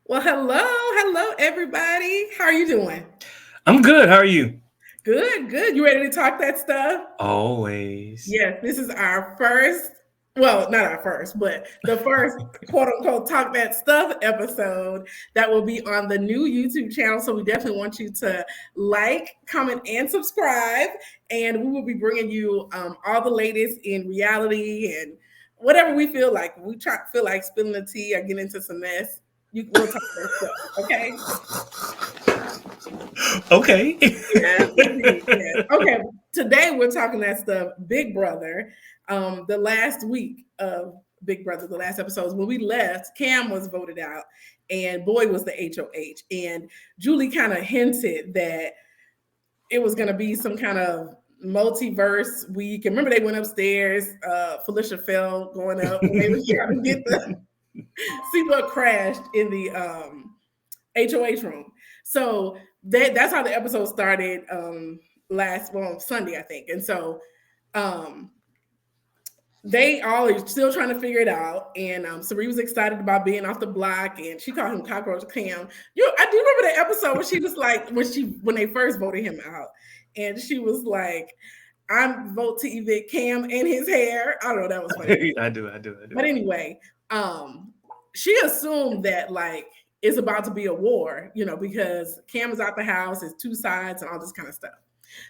Well, hello, everybody. How are you doing? I'm good. How are you? Good. You ready to talk that stuff? Always. Yes, this is our first, well, not our first, but the first quote unquote talk that stuff episode that will be on the new YouTube channel. So we definitely want you to like, comment, and subscribe. And we will be bringing you all the latest in reality and whatever we feel like. Feel like spilling the tea or getting into some mess. We'll talk that stuff. Okay. Okay. Yes, indeed. Yes. Okay. Today we're talking that stuff. Big Brother. The last week of Big Brother, the last episodes when we left, Cam was voted out, and Boy was the HOH. And Julie kind of hinted that it was going to be some kind of multiverse week. And remember, they went upstairs. Felicia fell going up, and they were trying to get the see what crashed in the HOH room. So that's how the episode started Sunday, I think. And so um they all are still trying to figure it out. And Sari was excited about being off the block, and she called him Cockroach Cam. I do remember that episode where she was like, when they first voted him out, and she was like, "I'm vote to evict Cam and his hair." I don't know, that was funny. I do. But anyway, she assumed that like it's about to be a war, because Cam is out the house, it's two sides and all this kind of stuff.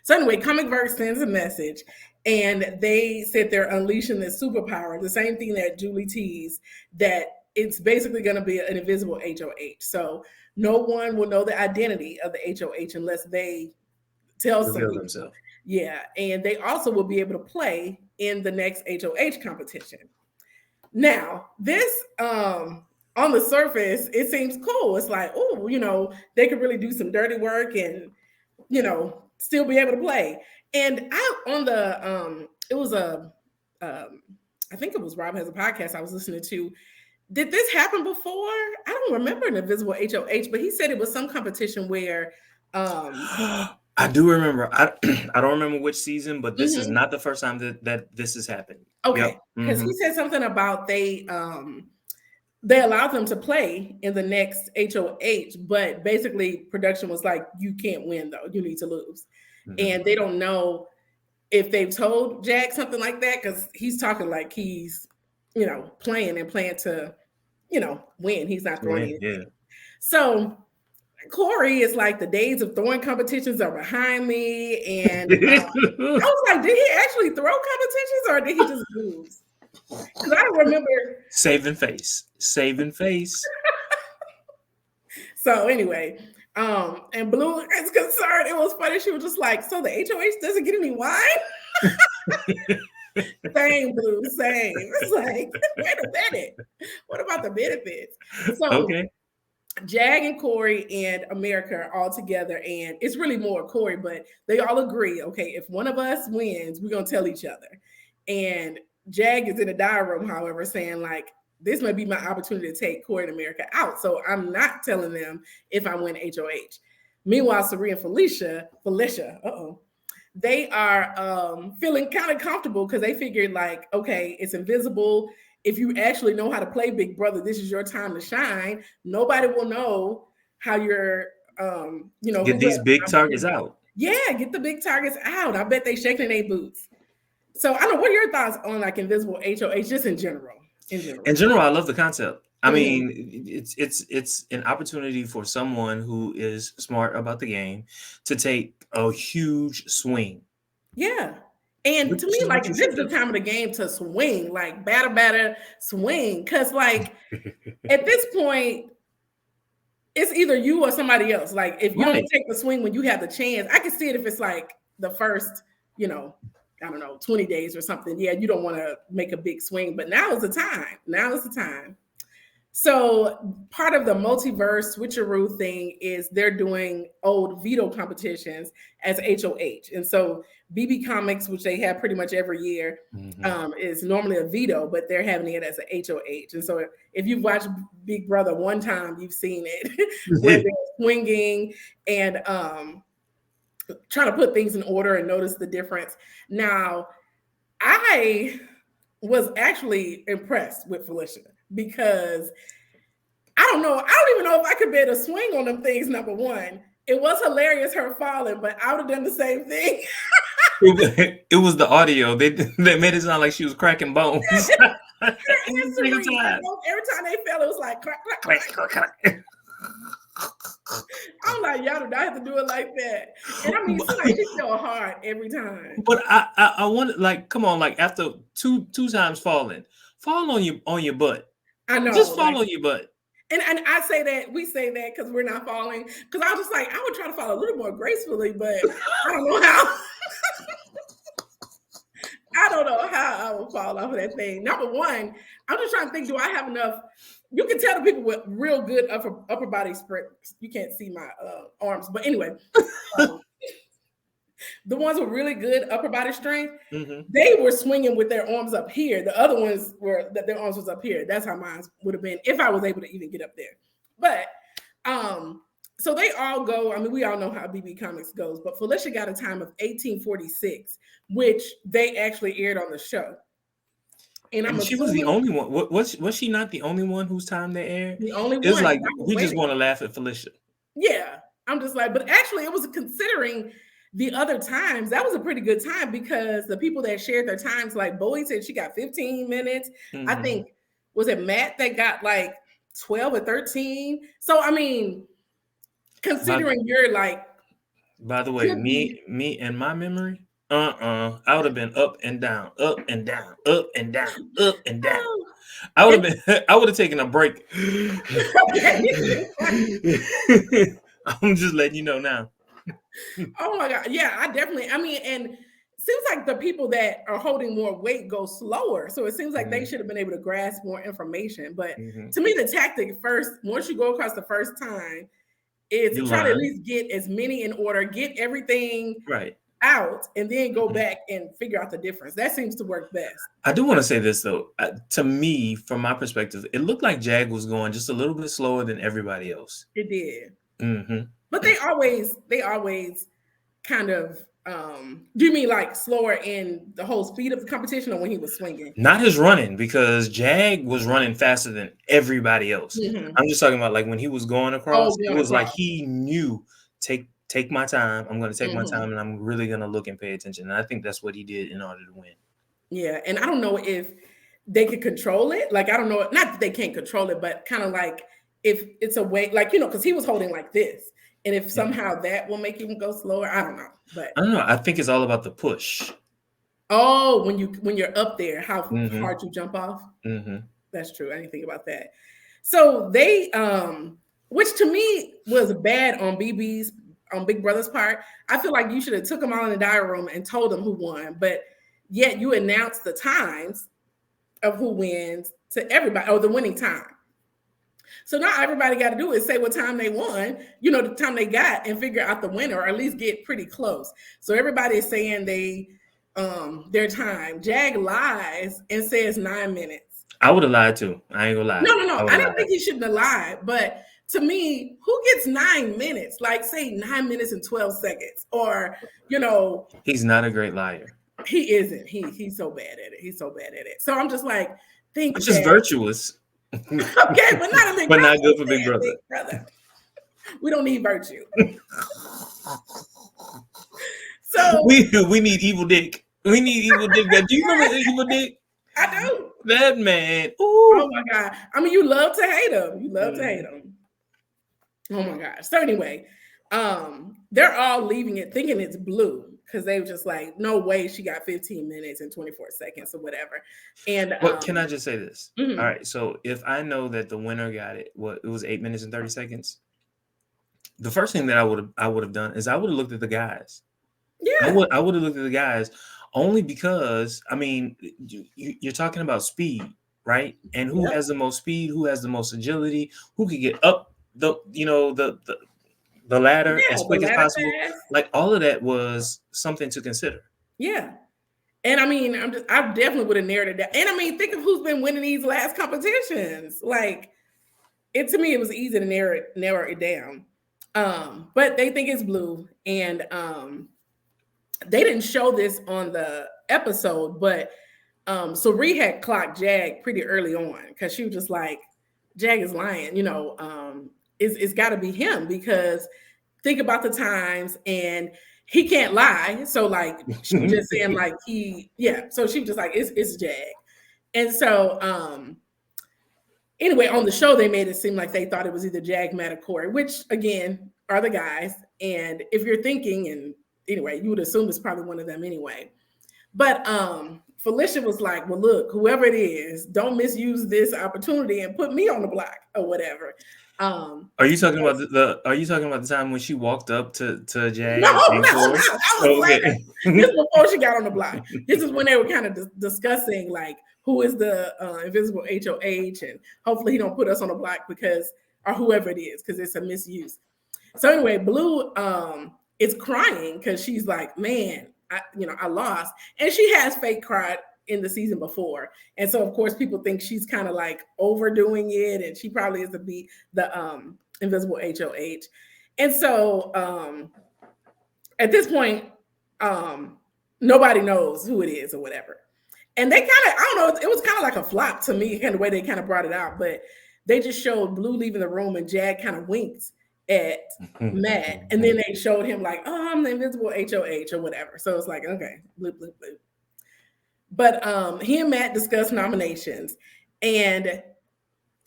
So anyway, Comic Verse sends a message, and they said they're unleashing this superpower, the same thing that Julie teased, that it's basically going to be an invisible HOH. So no one will know the identity of the HOH unless they tell some Reveal people. themselves. Yeah, and they also will be able to play in the next HOH competition. Now, this on the surface, it seems cool. It's like, oh, they could really do some dirty work and, still be able to play. And I on the it was I think it was Rob Has a Podcast I was listening to. Did this happen before? I don't remember an invisible HOH, but he said it was some competition where I do remember. I don't remember which season, but this is mhm, not the first time that this has happened. Yep. okay, because he said something about they allowed them to play in the next HOH, but basically production was like, you can't win though, you need to lose. Mhm. And they don't know if they've told Jack something like that, because he's talking like he's, playing and playing to, win. He's not throwing Win. Yeah. anything. So Corey is like, the days of throwing competitions are behind me. And I was like, did he actually throw competitions or did he just lose? Because I don't remember. Saving face. Saving face. So anyway, and Blue is concerned. It was funny. She was just like, so the HOH doesn't get any wine? Same, Blue, same. It's like, wait a minute. What about the benefits? So Okay. Jag and Corey and America are all together, and it's really more Corey, but they all agree, okay, if one of us wins, we're gonna tell each other. And Jag is in the diary room, however, saying like, this might be my opportunity to take Corey and America out. So I'm not telling them if I win HOH. Meanwhile, Serena and Felicia, they are feeling kind of comfortable because they figured like, okay, it's invisible. If you actually know how to play Big Brother, this is your time to shine. Nobody will know how you're, Get these big targets out. yeah, get the big targets out. I bet they shaking their boots. So I don't know. What are your thoughts on like invisible HOH just in general? In In general. general, I love the concept. I Mhm. mean, it's an opportunity for someone who is smart about the game to take a huge swing, Yeah. And to which me, is like what you this should is the do. time of the game to swing, like batter, swing. Cause like at this point, it's either you or somebody else. Like if you don't Right. take the swing when you have the chance, I can see it if it's like the first, I don't know, 20 days or something. Yeah, you don't want to make a big swing, but now is the time. Now is the time. So part of the multiverse switcheroo thing is they're doing old veto competitions as HOH. And so BB Comics, which they have pretty much every year, Mhm. is normally a veto, but they're having it as a HOH. And so if you've watched Big Brother one time, you've seen it where they're swinging and trying to put things in order and notice the difference. Now, I was actually impressed with Felicia because I don't know. I don't even know if I could be able to swing on them things. Number one, it was hilarious her falling, but I would have done the same thing. It was the audio. They made it sound like she was cracking bones. Her Every answer single reads, time. every time they fell, it was like clack, clack, clack. I'm like, y'all do not have to do it like that. And I mean, it's like she fell hard every time. But I want, like, come on, like after two times falling, fall on your butt. I know, Just fall like, on your butt. and I say that, we say that because we're not falling. Because I was just like, I would try to fall a little more gracefully, but I don't know how. I don't know how I would fall off of that thing. Number one, I'm just trying to think, do I have enough? You can tell the people with real good upper body spread. You can't see my arms, but anyway, the ones with really good upper body strength, they were swinging with their arms up here. The other ones were that their arms was up here. That's how mine would have been if I was able to even get up there. But so they all go. I mean, we all know how BB Comics goes, but Felicia got a time of 1846, which they actually aired on the show. And she was the only one. Was she not the only one whose time they aired? The only one. It's like we just want to laugh at Felicia. Yeah, I'm just like, but actually, it was considering the other times. That was a pretty good time because the people that shared their times, like Bowie said, she got 15 minutes. I think was it Matt that got like 12 or 13. So I mean, considering you're like. By the way, me and my memory. I would have been up and down, up and down, up and down, up and down. I would have taken a break. I'm just letting you know now. Oh my God. Yeah, I mean, and it seems like the people that are holding more weight go slower. So it seems like they should have been able to grasp more information. But to me, the tactic first, once you go across the first time, is to try to at least get as many in order, get everything right out, and then go back and figure out the difference. That seems to work best. I do want to say this though. To me, from my perspective, it looked like Jag was going just a little bit slower than everybody else. It did. But they always kind of do you mean like slower in the whole speed of the competition or when he was swinging? Not his running, because Jag was running faster than everybody else. I'm just talking about like when he was going across, it was like he knew, take my time. I'm going to take my time, and I'm really going to look and pay attention. And I think that's what he did in order to win. Yeah, and I don't know if they could control it. Like, I don't know, not that they can't control it, but kind of like if it's a way, like, you know, because he was holding like this. And if somehow that will make him go slower, I don't know. But I don't know. I think it's all about the push. Oh, when you're up there, how hard you jump off. That's true. I didn't think about that. So they, which to me was bad on Big Brother's part. I feel like you should have took them all in the diary room and told them who won. But yet you announced the times of who wins to everybody, or the winning time. So now everybody got to do is say what time they won, you know, the time they got, and figure out the winner, or at least get pretty close. So everybody is saying their time. Jag lies and says 9 minutes. I would have lied too. I ain't gonna lie. No. I didn't think he shouldn't have lied, but to me, who gets 9 minutes? Like, say 9 minutes and 12 seconds, or, you know. He's not a great liar. He isn't. He's so bad at it. He's so bad at it. So I'm just like, it's just virtuous. Okay, but not a Big but Brother. Not good for Big Brother. Big Brother. We don't need virtue. So we need Evil Dick. We need Evil Dick. Do you remember Evil Dick? I do. That man. Ooh. Oh my God. I mean, you love to hate him. You love to hate him. Oh my gosh. So anyway, they're all leaving it thinking it's Blue, because they were just like, no way she got 15 minutes and 24 seconds or whatever. And but can I just say this? All right. So if I know that the winner got it, it was 8 minutes and 30 seconds. The first thing that I would have done is I would have looked at the guys. Yeah. I would have looked at the guys, only because, I mean, you're talking about speed, right? And who has the most speed, who has the most agility, who can get up the ladder as quick as possible. Like, all of that was something to consider. Yeah. And I mean, I definitely would have narrowed it down. And I mean, think of who's been winning these last competitions. Like, to me, it was easy to narrow it down. But they think it's Blue, and they didn't show this on the episode, but Sari had clocked Jag pretty early on, because she was just like, Jag is lying, it's got to be him, because think about the times, and he can't lie. So like she was just saying like so she was just like, it's Jag. And so anyway, on the show they made it seem like they thought it was either Jag, Matt, or Corey, which again are the guys. And if you're thinking, and anyway, you would assume it's probably one of them anyway. But Felicia was like, well, look, whoever it is, don't misuse this opportunity and put me on the block or whatever. Are you talking about the time when she walked up to Jag? No. That was later. This is before she got on the block. This is when they were kind of discussing like who is the invisible HOH, and hopefully he don't put us on the block because, or whoever it is, because it's a misuse. So anyway, Blue is crying because she's like, man, I lost. And she has fake cried in the season before. And so of course people think she's kind of like overdoing it, and she probably is the invisible HOH. And so at this point, nobody knows who it is or whatever. And they kind of, I don't know, it was kind of like a flop to me, kind of the way they kind of brought it out, but they just showed Blue leaving the room and Jag kind of winked at Matt, and then they showed him like, oh, I'm the invisible HOH or whatever. So it's like, okay, bloop, bloop, bloop. But he and Matt discussed nominations. And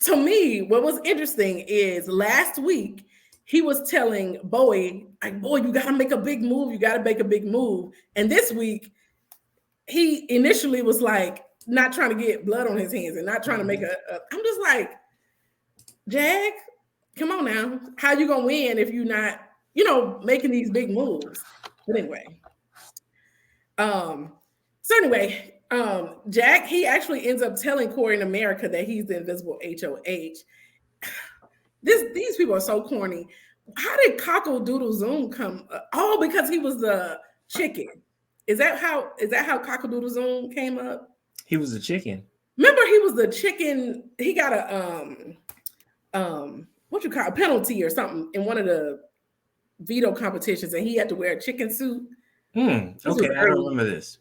to me, what was interesting is last week, he was telling Bowie, like, boy, you got to make a big move. You got to make a big move. And this week, he initially was like, not trying to get blood on his hands and not trying to make I'm just like, Jag, come on now. How you going to win if you're not, making these big moves? But anyway. Jag, he actually ends up telling Corey and America that he's the invisible HOH. These people are so corny. How did Cockle Doodle Zoom come? Oh, because he was the chicken. Is that how Cockle Doodle Zoom came up? He was the chicken. Remember, he was the chicken. He got a penalty or something in one of the veto competitions, and he had to wear a chicken suit. Okay, I don't remember this.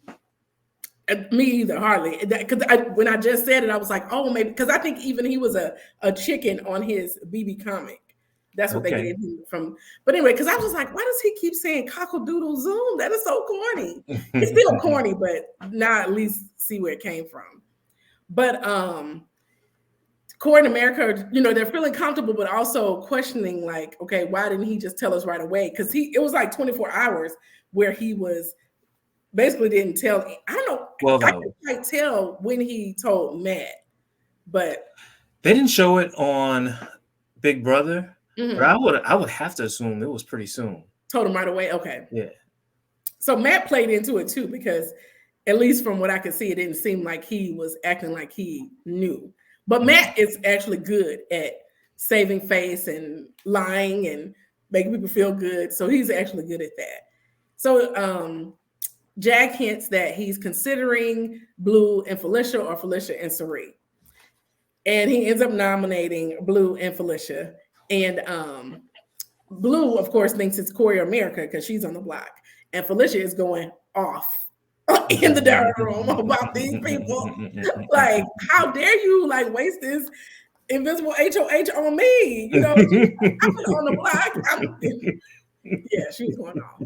Me either, hardly. Because when I just said it, I was like, oh, maybe, because I think even he was a chicken on his BB comic. That's what they gave him from. But anyway, because I was like, why does he keep saying cockle-doodle zoom? That is so corny. It's still corny, but now at least see where it came from. But Corey and America, they're feeling comfortable, but also questioning, like, okay, why didn't he just tell us right away? Because it was like 24 hours where he was basically didn't tell. I don't know. 12 hours. I can't quite tell when he told Matt, but they didn't show it on Big Brother. Mm-hmm. But I would have to assume it was pretty soon. Told him right away. Okay. Yeah. So Matt played into it too, because at least from what I could see, it didn't seem like he was acting like he knew. But Matt is actually good at saving face and lying and making people feel good. So he's actually good at that. So Jag hints that he's considering Blue and Felicia, or Felicia and Cirie. And he ends up nominating Blue and Felicia. And Blue, of course, thinks it's Corey or America because she's on the block. And Felicia is going off in the dining room about these people. Like, how dare you waste this invisible HOH on me? I'm on the block. Yeah, she was going off.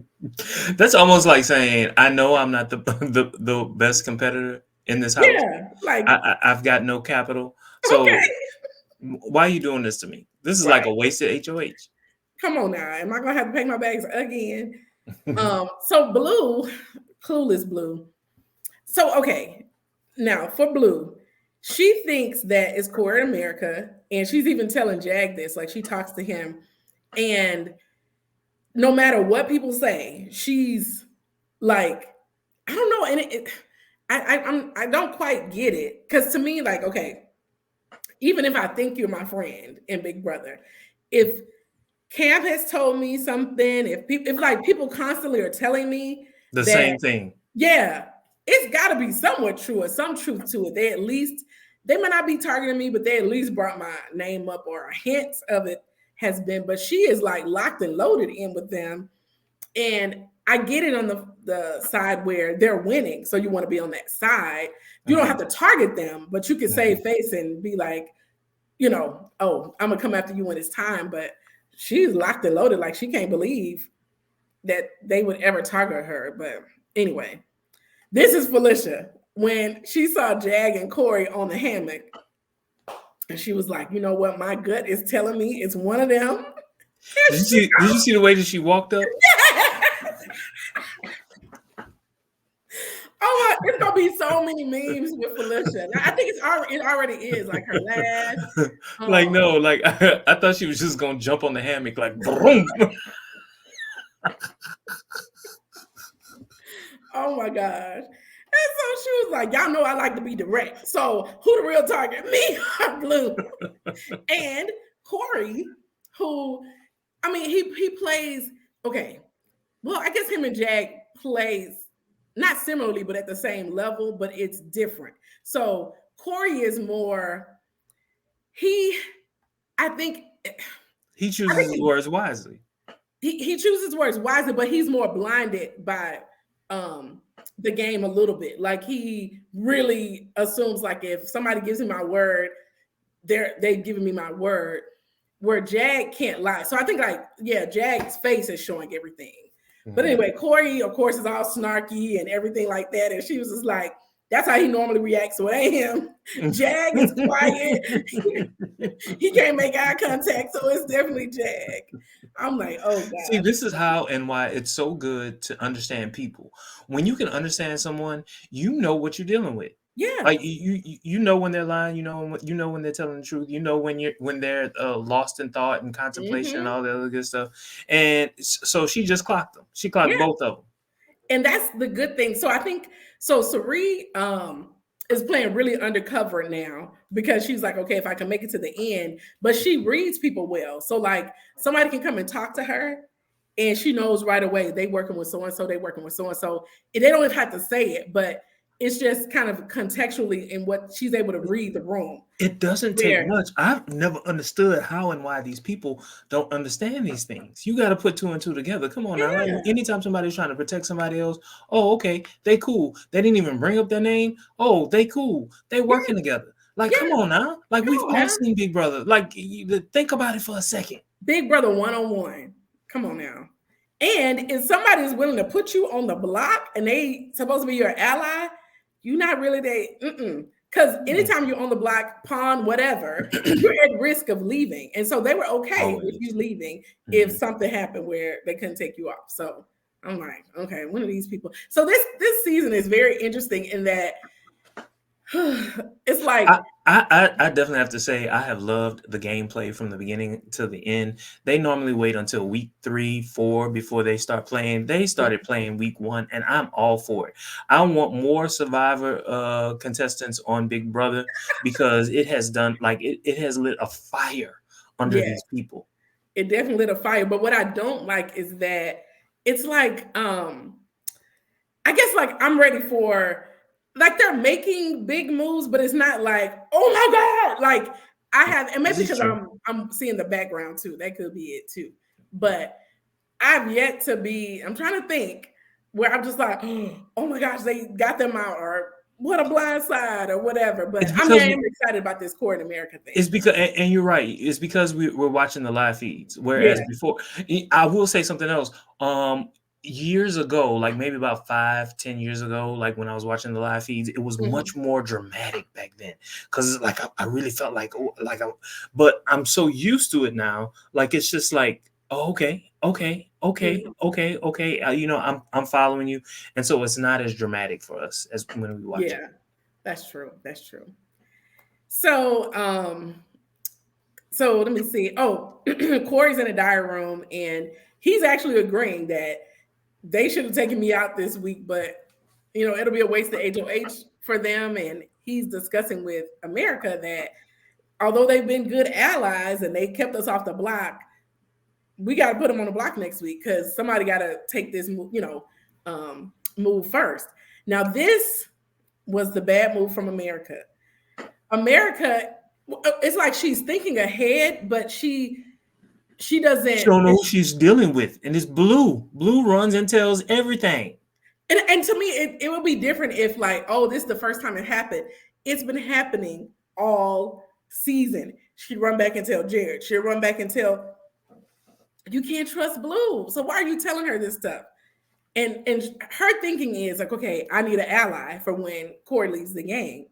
That's almost like saying, I know I'm not the best competitor in this house. Yeah, I've got no capital. So why are you doing this to me? This is like a wasted HOH. Come on now. Am I going to have to pay my bags again? So Blue, clueless Blue. So, okay. Now for Blue, she thinks that it's Corey in America. And she's even telling Jag this. Like, she talks to him. And no matter what people say, she's like, I don't know. And I don't quite get it. Because to me, like, okay, even if I think you're my friend in Big Brother, if Cam has told me something, if people constantly are telling me the same thing, yeah, it's got to be somewhat true or some truth to it. They might not be targeting me, but they at least brought my name up, or a hint of it has been. But she is like locked and loaded in with them, and I get it on the side where they're winning, so you want to be on that side. You don't have to target them, but you can save face and be like, you know, oh, I'm gonna come after you when it's time. But she's locked and loaded. Like she can't believe that they would ever target her. But anyway, this is Felicia when she saw Jag and Corey on the hammock. And she was like, you know what? My gut is telling me it's one of them. Did you see the way that she walked up? Oh, it's gonna be so many memes with Felicia. I think it already is like her last. Like no, like I thought she was just gonna jump on the hammock like boom. Oh my gosh. And so she was like, y'all know I like to be direct. So who the real target? Me or Blue? And Corey, who, I mean, he plays, okay. Well, I guess him and Jag plays not similarly, but at the same level, but it's different. So Corey is more, I think he chooses his words wisely. He chooses words wisely, but he's more blinded by the game a little bit. Like he really assumes like if somebody gives him my word, they've given me my word, where Jag can't lie. So I think like, yeah, Jag's face is showing everything. But anyway, Corey, of course, is all snarky and everything like that. And she was just like, that's how he normally reacts. So it ain't him. Jag is quiet. He can't make eye contact. So it's definitely Jag. I'm like, oh God. See, this is how and why it's so good to understand people. When you can understand someone, you know what you're dealing with. Yeah. Like you know when they're lying, you know when they're telling the truth, you know when they're lost in thought and contemplation and all the other good stuff. And so she just clocked them. She clocked both of them. And that's the good thing. So I think Sari is playing really undercover now because she's like, okay, if I can make it to the end, but she reads people well. So like somebody can come and talk to her and she knows right away they working with so-and-so, they working with so-and-so. And they don't even have to say it, but it's just kind of contextually in what she's able to read the room. It doesn't take much. I've never understood how and why these people don't understand these things. You got to put two and two together. Come on now. Like, anytime somebody's trying to protect somebody else, oh, okay, they cool. They didn't even bring up their name. Oh, they cool. They working together. Like, come on now. Like, we've all seen Big Brother. Like, think about it for a second. Big Brother 101. Come on now. And if somebody is willing to put you on the block and they supposed to be your ally, you're not really because anytime you're on the block, pawn, whatever, you're at risk of leaving. And so they were okay with you leaving if something happened where they couldn't take you off. So I'm like, okay, one of these people. So this season is very interesting in that it's like I definitely have to say I have loved the gameplay from the beginning to the end. They normally wait until week 3, 4 before they start playing. They started playing week 1, and I'm all for it. I want more Survivor contestants on Big Brother because it has done like it has lit a fire under these people. It definitely lit a fire. But what I don't like is that it's like I guess like I'm ready for. Like they're making big moves, but it's not like, oh my God. Like I have, and maybe because I'm seeing the background too. That could be it too. But I've yet to be, I'm trying to think where I'm just like, oh my gosh, they got them out, or what a blind side or whatever. But I'm excited about this Core in America thing. It's because, and you're right, it's because we're watching the live feeds. Whereas before, I will say something else. Years ago, like maybe about 5-10 years ago, like when I was watching the live feeds, it was much more dramatic back then. Because like I really felt like but I'm so used to it now. Like it's just like, oh, okay. You know, I'm following you, and so it's not as dramatic for us as when we watch it. Yeah, that's true. So let me see. Oh, Corey's in a diary room, and he's actually agreeing that they should have taken me out this week, but you know, it'll be a waste of HOH for them. And he's discussing with America that although they've been good allies and they kept us off the block, we got to put them on the block next week because somebody got to take this, move first. Now, this was the bad move from America. It's like she's thinking ahead, but she doesn't. She don't know who she's dealing with, and it's Blue. Blue runs and tells everything. And to me, it would be different if like, oh, this is the first time it happened. It's been happening all season. She'd run back and tell Jared. She'd run back and tell, you can't trust Blue. So why are you telling her this stuff? And her thinking is like, okay, I need an ally for when Corey leaves the gang.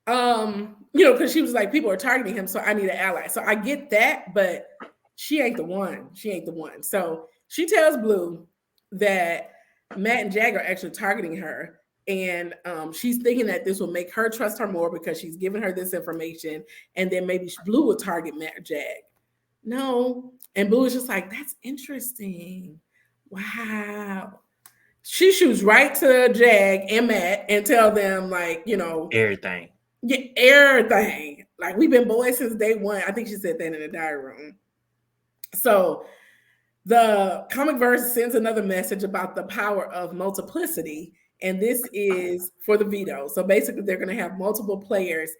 Because she was like, people are targeting him, so I need an ally. So I get that, but she ain't the one. She ain't the one. So she tells Blue that Matt and Jag are actually targeting her. And she's thinking that this will make her trust her more because she's giving her this information. And then maybe Blue will target Matt or Jag. No. And Blue is just like, that's interesting. Wow. She shoots right to Jag and Matt and tell them, like, everything. Yeah, everything. Like, we've been boys since day one. I think she said that in the diary room. So the comic verse sends another message about the power of multiplicity. And this is for the veto. So basically, they're going to have multiple players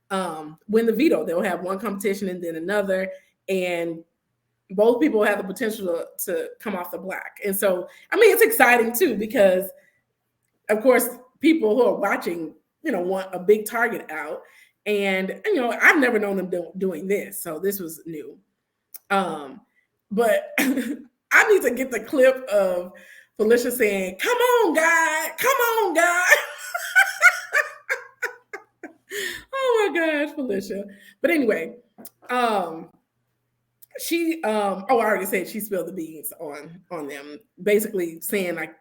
win the veto. They'll have one competition and then another. And both people have the potential to come off the block. And so, I mean, it's exciting too, because of course, people who are watching, want a big target out. And, I've never known them doing this. So this was new. But I need to get the clip of Felicia saying, come on, guy. Come on, guy. Oh my gosh, Felicia. But anyway, she I already said she spilled the beans on them, basically saying, like,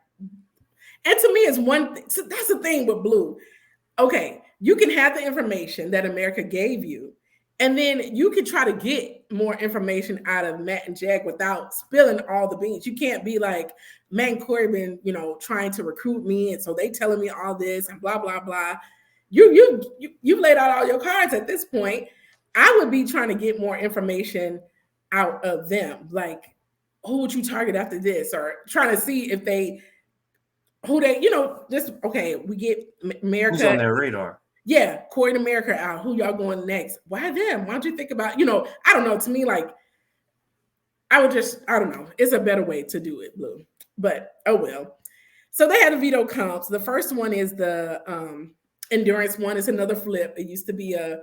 and to me it's one thing. So that's the thing with Blue. Okay, you can have the information that America gave you, and then you can try to get more information out of Matt and Jag without spilling all the beans. You can't be like, Matt and Corey been, trying to recruit me, and so they telling me all this and blah blah blah. You've laid out all your cards at this point. I would be trying to get more information out of them, like, who would you target after this, or trying to see if just okay. We get America. Who's on their radar? Yeah, Corey and America out. Who y'all going next? Why them? Why don't you think about, I don't know. To me, like, I don't know. It's a better way to do it, Blue. But oh well. So they had a veto comps. The first one is the endurance one. It's another flip. It used to be a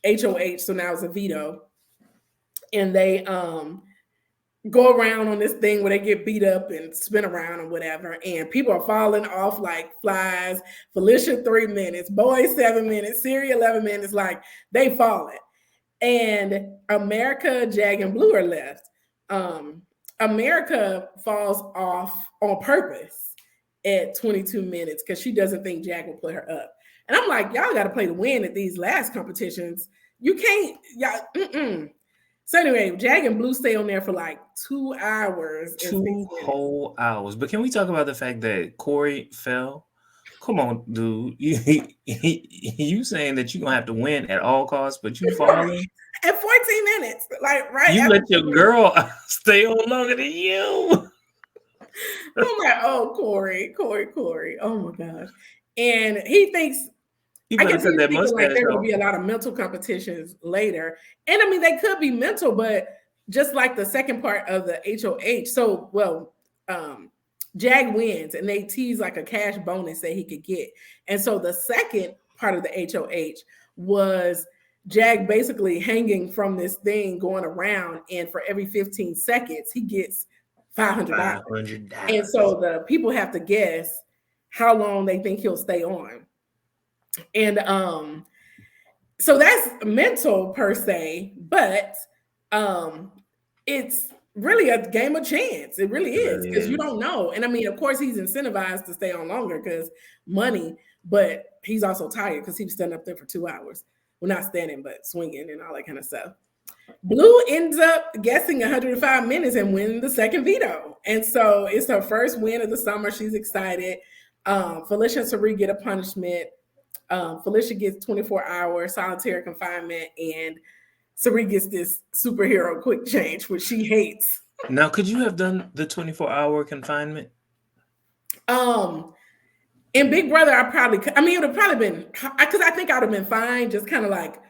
HOH, so now it's a veto. And they go around on this thing where they get beat up and spin around and whatever. And people are falling off like flies. Felicia 3 minutes, Boy 7 minutes, Siri 11 minutes, like they falling. And America, Jag, and Blue are left. America falls off on purpose at 22 minutes because she doesn't think Jag will put her up. And I'm like, y'all got to play to win at these last competitions. You can't, y'all, So anyway, Jag and Blue stay on there for like 2 hours. 2 whole hours. But can we talk about the fact that Corey fell? Come on, dude. You saying that you're going to have to win at all costs, but you falling? At 14 minutes. Like, right. You let your girl stay on longer than you. I'm like, oh, Corey. Oh my gosh. And he thinks, I guess he's thinking like there will be a lot of mental competitions later. And I mean, they could be mental, but just like the second part of the HOH. So, Jag wins and they tease like a cash bonus that he could get. And so the second part of the HOH was Jag basically hanging from this thing going around, and for every 15 seconds, he gets $500. And so the people have to guess how long they think he'll stay on. And so that's mental per se, but it's really a game of chance. It really is, because you don't know. And I mean, of course, he's incentivized to stay on longer because money, but he's also tired because he was standing up there for 2 hours. Well, not standing, but swinging and all that kind of stuff. Blue ends up guessing 105 minutes and winning the second veto. And so it's her first win of the summer. She's excited. Felicia and Sari get a punishment. Felicia gets 24-hour solitary confinement, and Sari gets this superhero quick change, which she hates. Now, could you have done the 24-hour confinement? In Big Brother, I probably could. I mean, it would have probably been, because I think I would have been fine, just kind of like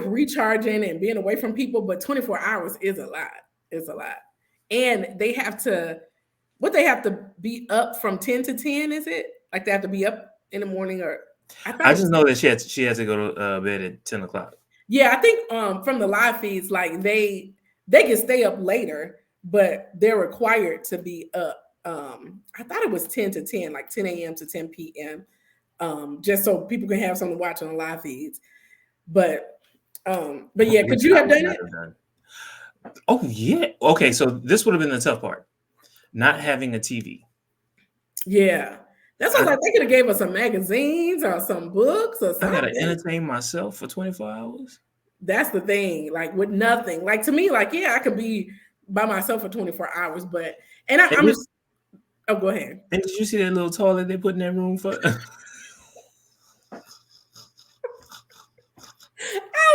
recharging and being away from people. But 24 hours is a lot. It's a lot. And they have to be up from 10 to 10, is it? Like they have to be up in the morning, or I just know that she has to go to bed at 10 o'clock. Yeah, I think from the live feeds, like they can stay up later, but they're required to be up. I thought it was 10 to 10, like 10 a.m. to 10 p.m. Just so people can have something to watch on the live feeds. But yeah, could you have done it? Oh yeah. Okay, so this would have been the tough part. Not having a TV. Yeah. That's what I was like. They could have gave us some magazines or some books or something. I gotta entertain myself for 24 hours. That's the thing. Like with nothing. Like to me, like, yeah, I could be by myself for 24 hours, but I'm just oh, go ahead. And did you see that little toilet they put in that room for?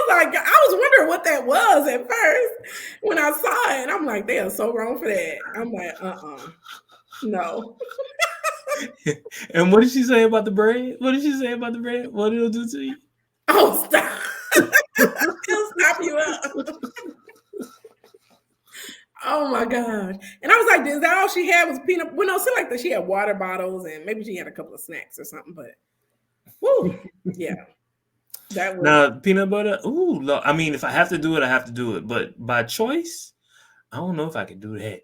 I was wondering what that was at first when I saw it. And I'm like, they are so wrong for that. I'm like, no. And what did she say about the bread? What did she say about the bread? What it'll do to you? Oh, stop. It'll stop you up. Oh my gosh. And I was like, is that all she had was peanut? Well, no, it seemed like that she had water bottles and maybe she had a couple of snacks or something, but whoo, yeah. That was now peanut butter. Ooh, I mean, if I have to do it, I have to do it. But by choice, I don't know if I can do that.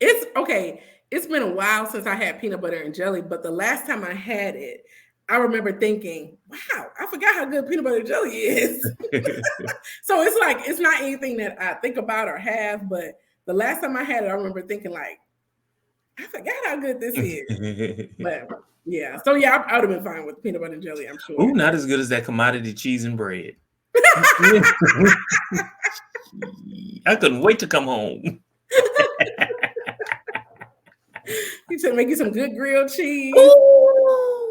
It's okay. It's been a while since I had peanut butter and jelly, but the last time I had it, I remember thinking, wow, I forgot how good peanut butter and jelly is. So it's like, it's not anything that I think about or have, but the last time I had it, I remember thinking like, I forgot how good this is. But yeah, so yeah, I would have been fine with peanut butter and jelly, I'm sure. Ooh, not as good as that commodity cheese and bread. I couldn't wait to come home. You should make you some good grilled cheese. Oh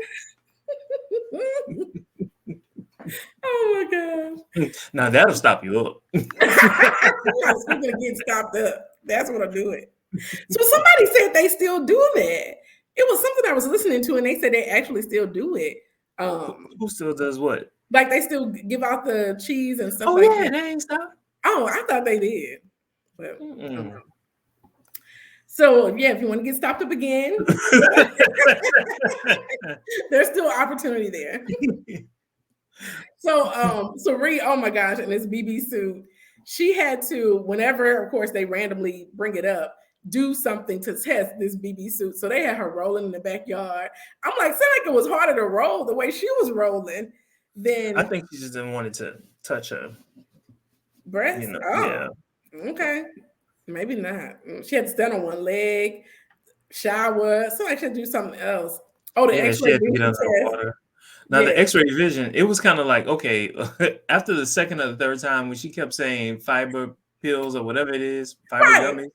my gosh. Now that'll stop you up. Speaking of getting stopped up, that's what I'll do it. So somebody said they still do that. It was something I was listening to, and they said they actually still do it. Who still does what? Like they still give out the cheese and stuff that. That. They ain't stopped. Oh, I thought they did. But so yeah, if you want to get stopped up again, there's still opportunity there. So Ree, oh my gosh, and this BB suit, she had to, whenever, of course, they randomly bring it up, do something to test this BB suit. So they had her rolling in the backyard. I'm like, sound like it was harder to roll the way she was rolling than. I think she just didn't want it to touch her breast. You know, yeah. Okay. Maybe not. She had to stand on one leg, shower. So I should do something else. Oh, the X-ray vision test. Water. Now the X-ray vision, it was kind of like, okay, after the second or the third time when she kept saying fiber pills or whatever it is, fiber gummies.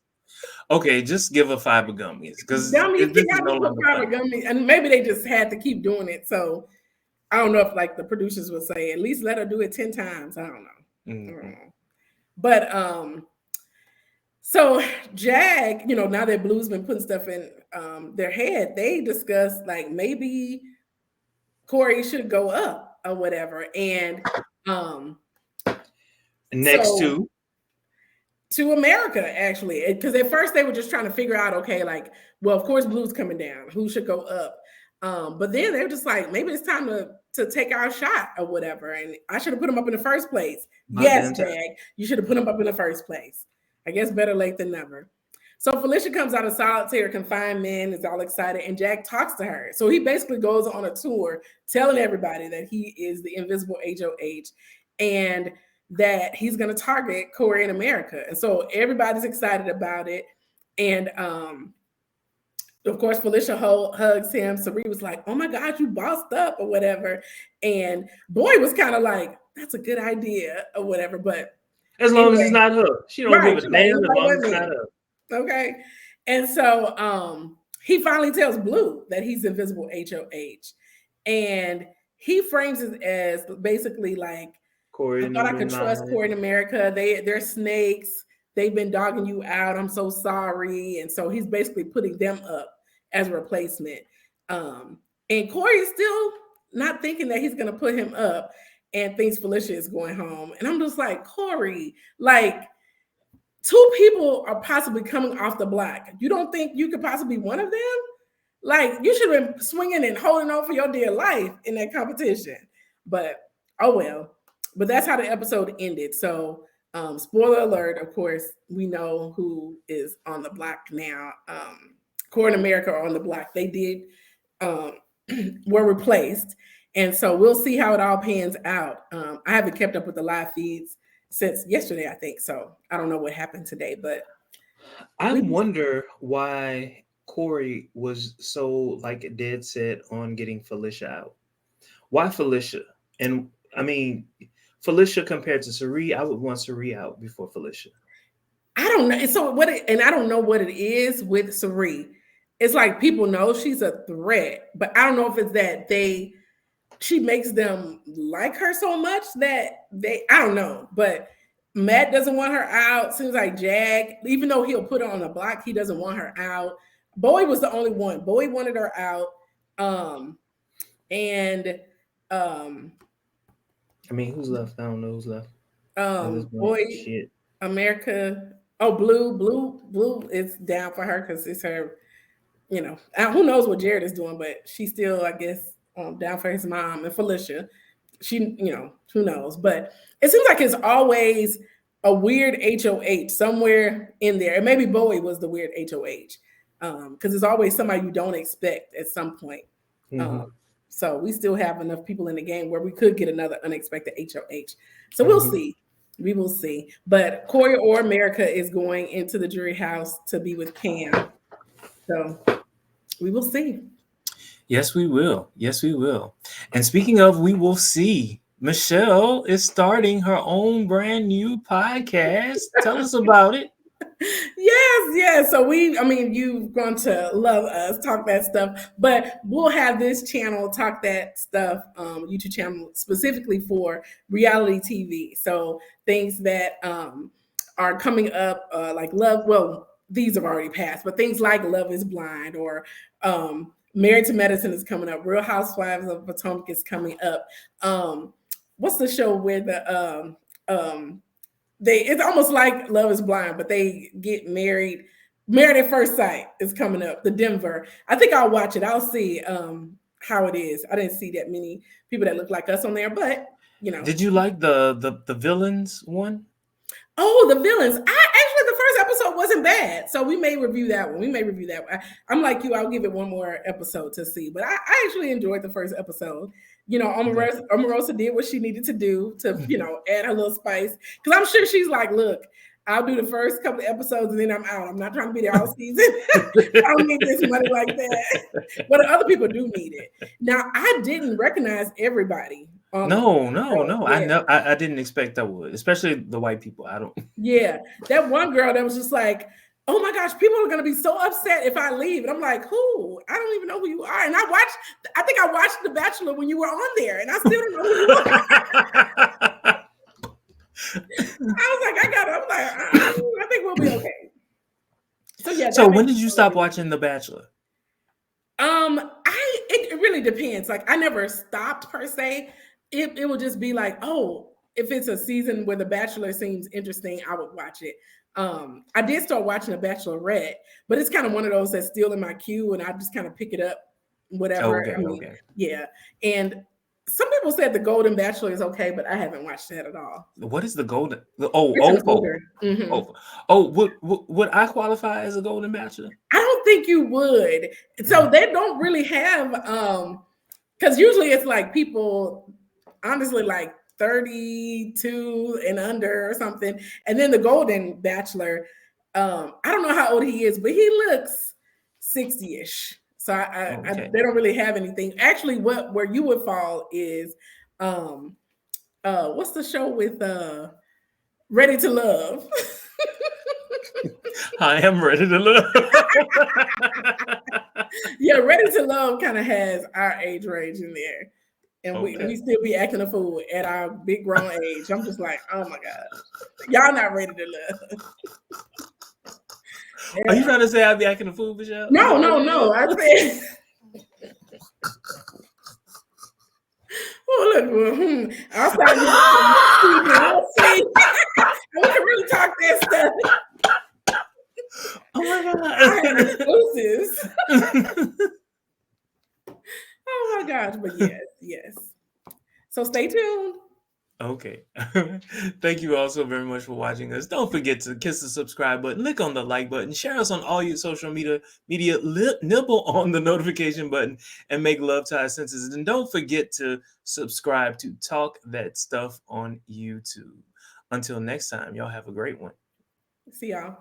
Okay, just give her fiber gummies because gummies, fiber gummies, and maybe they just had to keep doing it. So I don't know if like the producers would say, at least let her do it 10 times. I don't know. Mm-hmm. I don't know. But so Jag, you know, now that Blue's been putting stuff in their head, they discussed like maybe Corey should go up or whatever. And next to America, actually, because at first they were just trying to figure out, okay, like, well, of course, Blue's coming down. Who should go up? But then they were just like, maybe it's time to take our shot or whatever. And I should have put him up in the first place. Yes, Jag, you should have put him up in the first place. I guess better late than never. So Felicia comes out of solitary confinement, is all excited, and Jag talks to her. So he basically goes on a tour telling everybody that he is the invisible HOH and that he's going to target Corey in America. And so everybody's excited about it. And of course, Felicia hugs him. Sari was like, oh my God, you bossed up or whatever. And Boy was kind of like, that's a good idea or whatever. But as long as it's not her. She don't give a damn as long as it's not her. Okay. And so he finally tells Blue that he's invisible HOH. And he frames it as basically like, Corey, I thought I could trust Corey in America. They're snakes. They've been dogging you out. I'm so sorry. And so he's basically putting them up as a replacement. And Corey is still not thinking that he's going to put him up and thinks Felicia is going home. And I'm just like, Corey, like, 2 people are possibly coming off the block. You don't think you could possibly be one of them? Like, you should have been swinging and holding on for your dear life in that competition. But, oh well. but that's how the episode ended. So, spoiler alert, of course, we know who is on the block now. Core and America are on the block. They did were replaced. And so we'll see how it all pans out. I haven't kept up with the live feeds since yesterday, I think. So I don't know what happened today, but I wonder why Corey was so like dead set on getting Felicia out. Why Felicia? And I mean, Felicia compared to Sari, I would want Sari out before Felicia. I don't know. So and I don't know what it is with Sari. It's like people know she's a threat, but I don't know if it's that she makes them like her so much that I don't know, but Matt doesn't want her out. Seems like Jag, even though he'll put her on the block, he doesn't want her out. Bowie was the only one. Bowie wanted her out. I mean, who's left? I don't know who's left. Bowie, America. Oh, Blue is down for her because it's her, you know, who knows what Jared is doing, but she's still, I guess, down for his mom. And Felicia, she, you know, who knows, but it seems like it's always a weird HOH somewhere in there. And maybe Bowie was the weird HOH because it's always somebody you don't expect at some point. So we still have enough people in the game where we could get another unexpected HOH. So we'll see. We will see. But Corey or America is going into the jury house to be with Cam. So we will see. Yes, we will. Yes, we will. And speaking of, we will see. Michelle is starting her own brand new podcast. Tell us about it. Yes. So you've gone to love us, Talk That Stuff, but we'll have this channel, Talk That Stuff, YouTube channel specifically for reality TV. So things that are coming up, like Love. Well, these have already passed, but things like Love is Blind or Married to Medicine is coming up. Real Housewives of Potomac is coming up. What's the show where it's almost like Love is Blind, but they get married. Married at First Sight is coming up. The Denver. I think I'll watch it. I'll see how it is. I didn't see that many people that look like us on there, but you know. Did you like the villains one? Oh, the villains. The first episode wasn't bad. So we may review that one. I'm like you, I'll give it one more episode to see. But I actually enjoyed the first episode. You know, Omarosa did what she needed to do to, you know, add her little spice. Because I'm sure she's like, look, I'll do the first couple of episodes and then I'm out. I'm not trying to be there all season. I don't need this money like that. But other people do need it. Now, I didn't recognize everybody. No. Yeah. I didn't expect I would, especially the white people. I don't. Yeah, that one girl that was just like, oh my gosh, people are gonna be so upset if I leave, and I'm like, who? I don't even know who you are. And I think I watched The Bachelor when you were on there, and I still don't know who you are. I think we'll be okay. So yeah. So when did you stop watching The Bachelor? It really depends. Like I never stopped per se. It would just be like, oh, if it's a season where The Bachelor seems interesting, I would watch it. I did start watching The Bachelorette, but it's kind of one of those that's still in my queue, and I just kind of pick it up, whatever. Okay. Yeah. And some people said The Golden Bachelor is okay, but I haven't watched that at all. What is the Golden? Would I qualify as a Golden Bachelor? I don't think you would. So they don't really have, because usually it's like people, honestly, like 32 and under or something. And then the Golden Bachelor, I don't know how old he is, but he looks 60-ish. So they don't really have anything. Actually, where you would fall is what's the show with Ready to Love? I am ready to love. Yeah, Ready to Love kind of has our age range in there. And we still be acting a fool at our big grown age. I'm just like, oh my God. Y'all not ready to love. Are you trying to say I'll be acting a fool, Michelle? No. I said, well, look, I'll start see. We can really talk that stuff. Oh my God. I have exclusives. Oh my gosh, but yes. So stay tuned. Okay. Thank you all so very much for watching us. Don't forget to kiss the subscribe button, click on the like button, share us on all your social media, nibble on the notification button, and make love to our senses. And don't forget to subscribe to Talk That Stuff on YouTube. Until next time, y'all have a great one. See y'all.